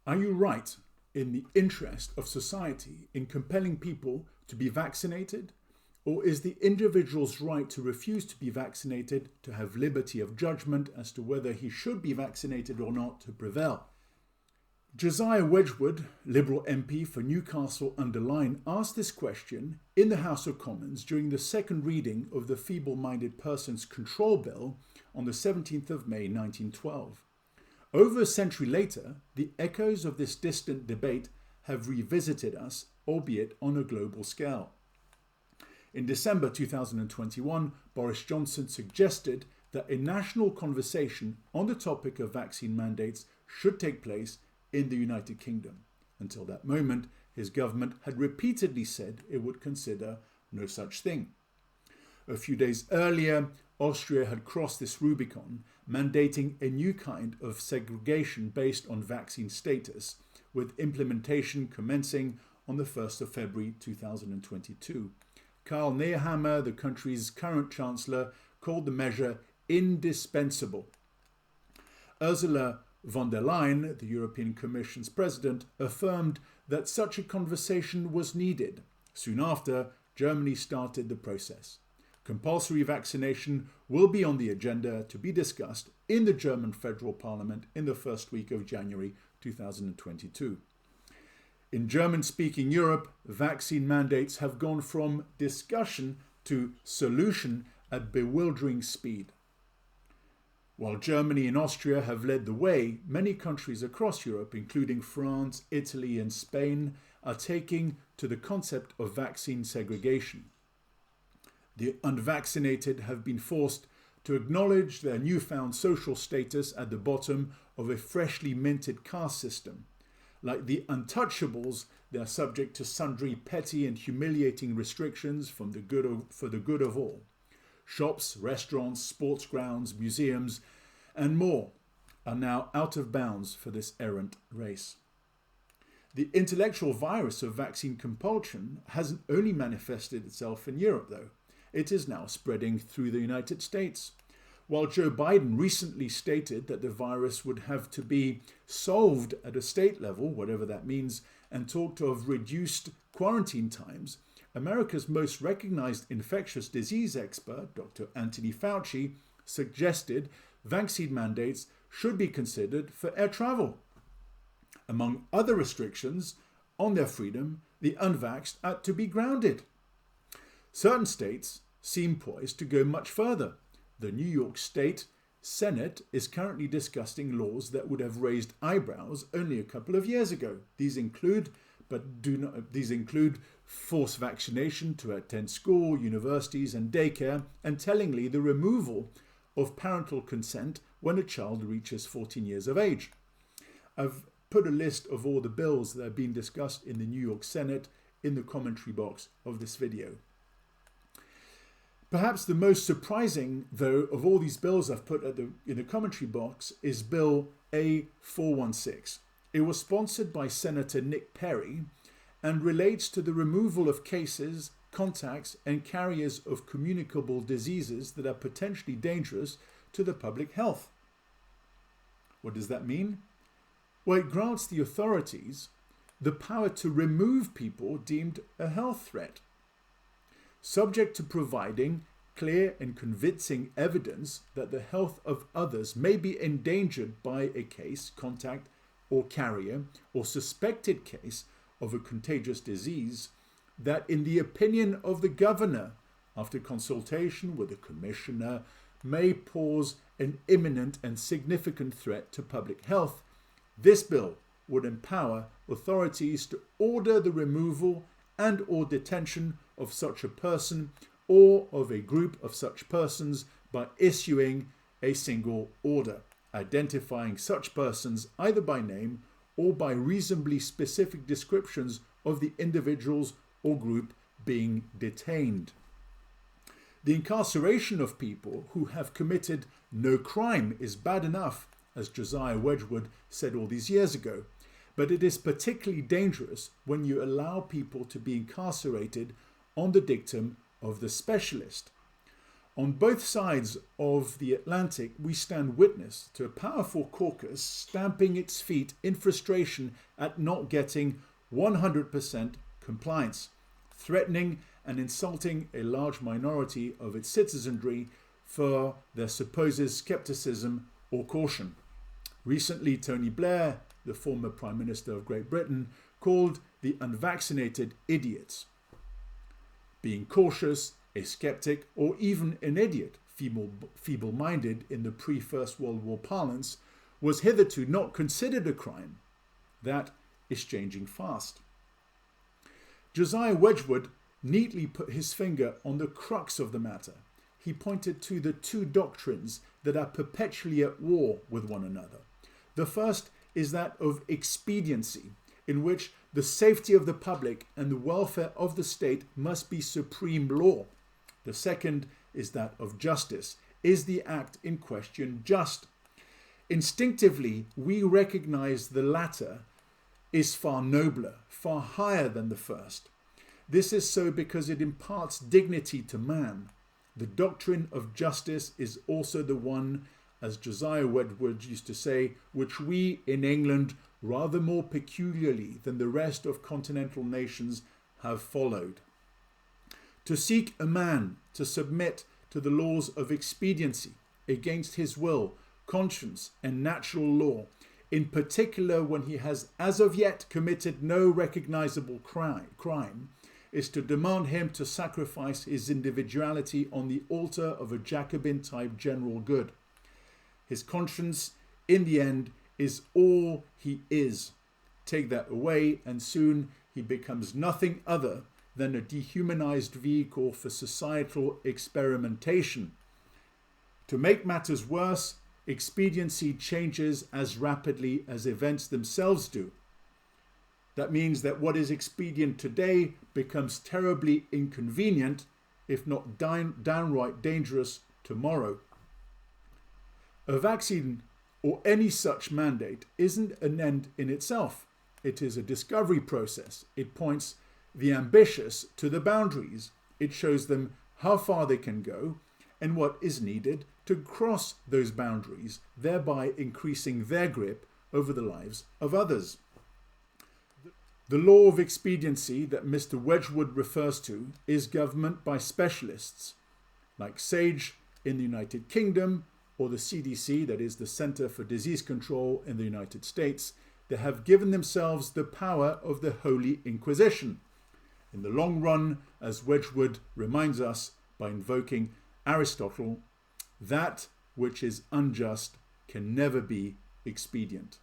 Are you right in the interest of society in compelling people to be vaccinated? Or is the individual's right to refuse to be vaccinated, to have liberty of judgment as to whether he should be vaccinated or not, to prevail? Josiah Wedgwood, Liberal MP for Newcastle-under-Lyme, asked this question in the House of Commons during the second reading of the Feeble-Minded Persons Control Bill on the 17th of May 1912. Over a century later, the echoes of this distant debate have revisited us, albeit on a global scale. In December 2021, Boris Johnson suggested that a national conversation on the topic of vaccine mandates should take place in the United Kingdom. Until that moment, his government had repeatedly said it would consider no such thing. A few days earlier, Austria had crossed this Rubicon, mandating a new kind of segregation based on vaccine status, with implementation commencing on the 1st of February 2022. Karl Nehammer, the country's current chancellor, called the measure indispensable. Ursula von der Leyen, the European Commission's president, affirmed that such a conversation was needed. Soon after, Germany started the process. Compulsory vaccination will be on the agenda to be discussed in the German Federal Parliament in the first week of January 2022. In German-speaking Europe, vaccine mandates have gone from discussion to solution at bewildering speed. While Germany and Austria have led the way, many countries across Europe, including France, Italy and Spain, are taking to the concept of vaccine segregation. The unvaccinated have been forced to acknowledge their newfound social status at the bottom of a freshly minted caste system. Like the untouchables, they are subject to sundry petty and humiliating restrictions for the good of all. Shops, restaurants, sports grounds, museums, and more are now out of bounds for this errant race. The intellectual virus of vaccine compulsion hasn't only manifested itself in Europe, though. It is now spreading through the United States. While Joe Biden recently stated that the virus would have to be solved at a state level, whatever that means, and talked of reduced quarantine times, America's most recognized infectious disease expert, Dr. Anthony Fauci, suggested vaccine mandates should be considered for air travel. Among other restrictions on their freedom, the unvaxxed are to be grounded. Certain states seem poised to go much further. The New York State Senate is currently discussing laws that would have raised eyebrows only a couple of years ago. These include forced vaccination to attend school, universities and daycare, and tellingly the removal of parental consent when a child reaches 14 years of age. I've put a list of all the bills that are being discussed in the New York Senate in the commentary box of this video. Perhaps the most surprising, though, of all these bills I've put in the commentary box is Bill A416. It was sponsored by Senator Nick Perry and relates to the removal of cases, contacts and carriers of communicable diseases that are potentially dangerous to the public health. What does that mean? Well, it grants the authorities the power to remove people deemed a health threat, subject to providing clear and convincing evidence that the health of others may be endangered by a case, contact, or carrier, or suspected case of a contagious disease that, in the opinion of the governor, after consultation with the commissioner, may pose an imminent and significant threat to public health. This bill would empower authorities to order the removal and or detention of such a person or of a group of such persons by issuing a single order, identifying such persons either by name or by reasonably specific descriptions of the individuals or group being detained. The incarceration of people who have committed no crime is bad enough, as Josiah Wedgwood said all these years ago, but it is particularly dangerous when you allow people to be incarcerated on the dictum of the specialist. On both sides of the Atlantic, we stand witness to a powerful caucus stamping its feet in frustration at not getting 100% compliance, threatening and insulting a large minority of its citizenry for their supposed skepticism or caution. Recently, Tony Blair, the former Prime Minister of Great Britain, called the unvaccinated idiots. Being cautious, a skeptic, or even an idiot, feeble-minded in the pre-First World War parlance, was hitherto not considered a crime. That is changing fast. Josiah Wedgwood neatly put his finger on the crux of the matter. He pointed to the two doctrines that are perpetually at war with one another. The first is that of expediency, in which the safety of the public and the welfare of the state must be supreme law. The second is that of justice. Is the act in question just? Instinctively, we recognize the latter is far nobler, far higher than the first. This is so because it imparts dignity to man. The doctrine of justice is also the one, as Josiah Wedgwood used to say, which we in England, rather more peculiarly than the rest of continental nations, have followed. To seek a man to submit to the laws of expediency against his will, conscience, and natural law, in particular when he has as of yet committed no recognizable crime, is to demand him to sacrifice his individuality on the altar of a Jacobin-type general good. His conscience, in the end, is all he is. Take that away, and soon he becomes nothing other than a dehumanized vehicle for societal experimentation. To make matters worse, expediency changes as rapidly as events themselves do. That means that what is expedient today becomes terribly inconvenient, if not downright dangerous, tomorrow. A vaccine or any such mandate isn't an end in itself. It is a discovery process. It points the ambitious to the boundaries. It shows them how far they can go and what is needed to cross those boundaries, thereby increasing their grip over the lives of others. The law of expediency that Mr. Wedgwood refers to is government by specialists, like SAGE in the United Kingdom, or the CDC, that is the Center for Disease Control in the United States, that have given themselves the power of the Holy Inquisition. In the long run, as Wedgwood reminds us by invoking Aristotle, that which is unjust can never be expedient.